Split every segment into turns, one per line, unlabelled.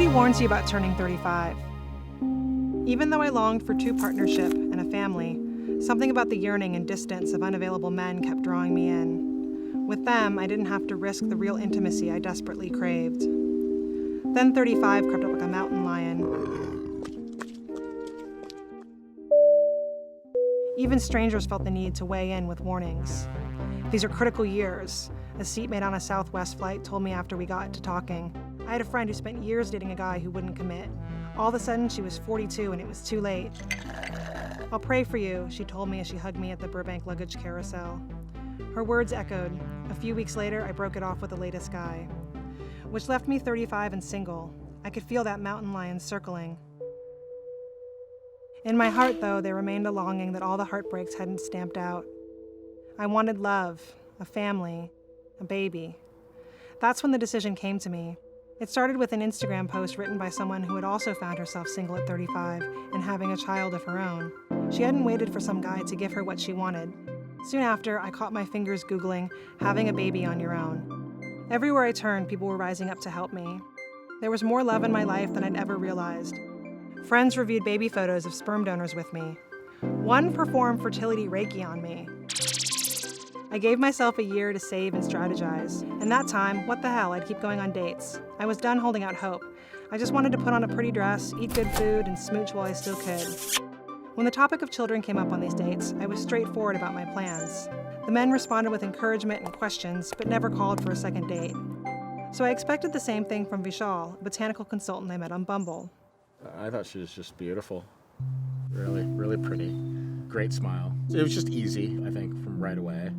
Nobody warns you about turning 35. Even though I longed for true partnership and a family, something about the yearning and distance of unavailable men kept drawing me in. With them, I didn't have to risk the real intimacy I desperately craved. Then 35 crept up like a mountain lion. Even strangers felt the need to weigh in with warnings. These are critical years, a seatmate on a Southwest flight told me after we got to talking. I had a friend who spent years dating a guy who wouldn't commit. All of a sudden, she was 42 and it was too late. I'll pray for you, she told me as she hugged me at the Burbank luggage carousel. Her words echoed. A few weeks later, I broke it off with the latest guy, which left me 35 and single. I could feel that mountain lion circling. In my heart, though, there remained a longing that all the heartbreaks hadn't stamped out. I wanted love, a family, a baby. That's when the decision came to me. It started with an Instagram post written by someone who had also found herself single at 35 and having a child of her own. She hadn't waited for some guy to give her what she wanted. Soon after, I caught my fingers Googling having a baby on your own. Everywhere I turned, people were rising up to help me. There was more love in my life than I'd ever realized. Friends reviewed baby photos of sperm donors with me. One performed fertility Reiki on me. I gave myself a year to save and strategize. And that time, what the hell, I'd keep going on dates. I was done holding out hope. I just wanted to put on a pretty dress, eat good food, and smooch while I still could. When the topic of children came up on these dates, I was straightforward about my plans. The men responded with encouragement and questions, but never called for a second date. So I expected the same thing from Vishal, a botanical consultant I met on Bumble.
I thought she was just beautiful. Really, really pretty. Great smile. It was just easy, I think, from right away.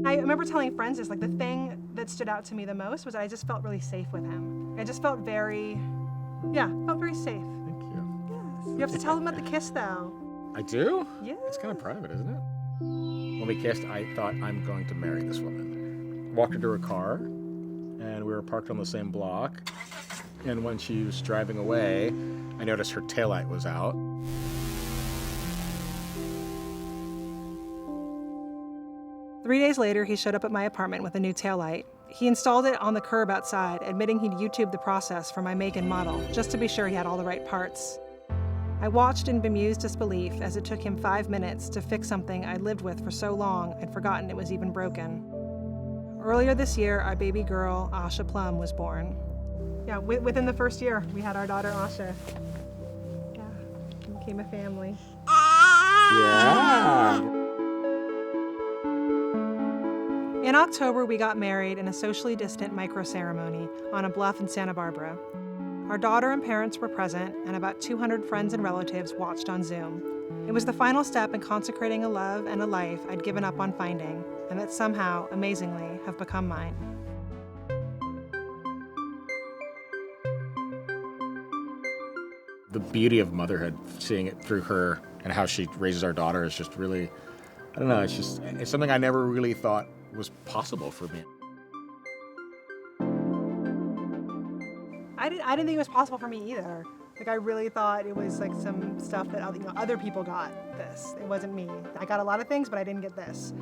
I remember telling friends this, like the thing that stood out to me the most was that I just felt really safe with him. I just felt felt very safe.
Thank you.
Yes. You have to tell them about the kiss though.
I do?
Yeah.
It's kind of private, isn't it? When we kissed, I thought, I'm going to marry this woman. Walked into her car, and we were parked on the same block. And when she was driving away, I noticed her taillight was out.
Three days later, he showed up at my apartment with a new taillight. He installed it on the curb outside, admitting he'd YouTubed the process for my make and model, just to be sure he had all the right parts. I watched in bemused disbelief as it took him 5 minutes to fix something I'd lived with for so long I'd forgotten it was even broken. Earlier this year, our baby girl, Asha Plum, was born. Yeah, within the first year, we had our daughter, Asha. Yeah, we became a family.
Yeah.
In October, we got married in a socially distant micro-ceremony on a bluff in Santa Barbara. Our daughter and parents were present, and about 200 friends and relatives watched on Zoom. It was the final step in consecrating a love and a life I'd given up on finding, and that somehow, amazingly, have become mine.
The beauty of motherhood, seeing it through her and how she raises our daughter is just really, I don't know, it's something I never really thought was possible for me.
I didn't think it was possible for me either. Like, I really thought it was like some stuff that other people got this. It wasn't me. I got a lot of things, but I didn't get this.